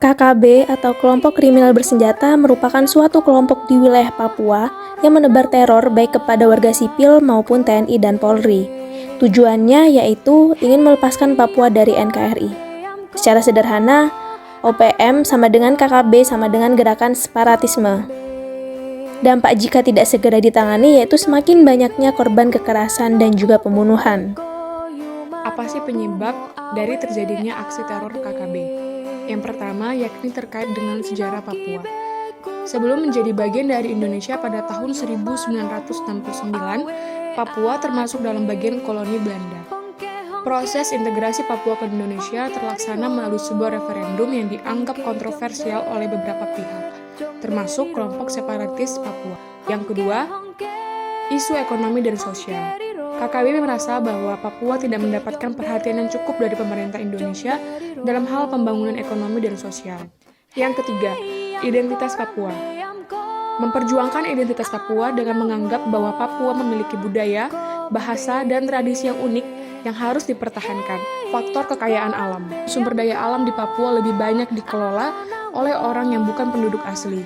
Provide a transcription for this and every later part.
KKB atau kelompok kriminal bersenjata merupakan suatu kelompok di wilayah Papua yang menebar teror baik kepada warga sipil maupun TNI dan Polri. Tujuannya yaitu ingin melepaskan Papua dari NKRI. Secara sederhana, OPM sama dengan KKB sama dengan gerakan separatisme. Dampak jika tidak segera ditangani yaitu semakin banyaknya korban kekerasan dan juga pembunuhan. Apa sih penyebab dari terjadinya aksi teror KKB? Yang pertama yakni terkait dengan sejarah Papua. Sebelum menjadi bagian dari Indonesia pada tahun 1969, Papua termasuk dalam bagian koloni Belanda. Proses integrasi Papua ke Indonesia terlaksana melalui sebuah referendum yang dianggap kontroversial oleh beberapa pihak, termasuk kelompok separatis Papua. Yang kedua, isu ekonomi dan sosial. KKB merasa bahwa Papua tidak mendapatkan perhatian yang cukup dari pemerintah Indonesia dalam hal pembangunan ekonomi dan sosial. Yang ketiga, identitas Papua. Memperjuangkan identitas Papua dengan menganggap bahwa Papua memiliki budaya, bahasa, dan tradisi yang unik yang harus dipertahankan. Faktor kekayaan alam. Sumber daya alam di Papua lebih banyak dikelola oleh orang yang bukan penduduk asli.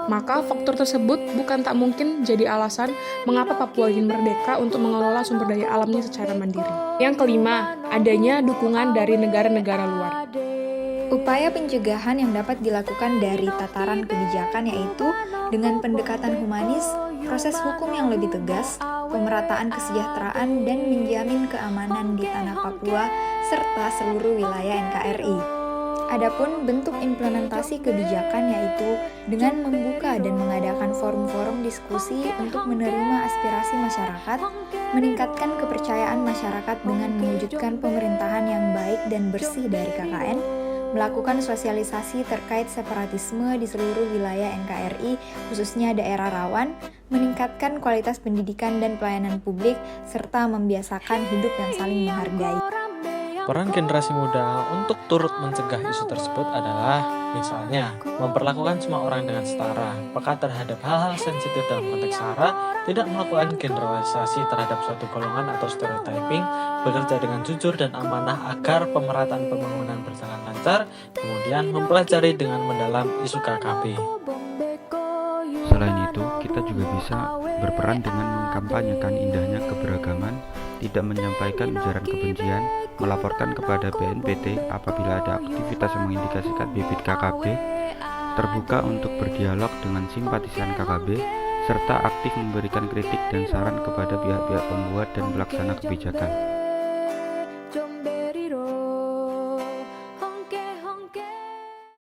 Maka faktor tersebut bukan tak mungkin jadi alasan mengapa Papua ingin merdeka untuk mengelola sumber daya alamnya secara mandiri. Yang kelima, adanya dukungan dari negara-negara luar. Upaya pencegahan yang dapat dilakukan dari tataran kebijakan yaitu dengan pendekatan humanis, proses hukum yang lebih tegas, pemerataan kesejahteraan, dan menjamin keamanan di tanah Papua serta seluruh wilayah NKRI. Adapun bentuk implementasi kebijakan yaitu dengan membuka dan mengadakan forum-forum diskusi untuk menerima aspirasi masyarakat, meningkatkan kepercayaan masyarakat dengan mewujudkan pemerintahan yang baik dan bersih dari KKN, melakukan sosialisasi terkait separatisme di seluruh wilayah NKRI, khususnya daerah rawan, meningkatkan kualitas pendidikan dan pelayanan publik, serta membiasakan hidup yang saling menghargai. Peran generasi muda untuk turut mencegah isu tersebut adalah misalnya memperlakukan semua orang dengan setara, peka terhadap hal-hal sensitif dalam konteks SARA, tidak melakukan generalisasi terhadap suatu golongan atau stereotyping, bekerja dengan jujur dan amanah agar pemerataan pembangunan berjalan lancar, kemudian mempelajari dengan mendalam isu KKB. Selain itu, kita juga bisa berperan dengan mengkampanyekan indahnya keberagaman, tidak menyampaikan ujaran kebencian, melaporkan kepada BNPT apabila ada aktivitas yang mengindikasikan bibit KKB, terbuka untuk berdialog dengan simpatisan KKB, serta aktif memberikan kritik dan saran kepada pihak-pihak pembuat dan pelaksana kebijakan.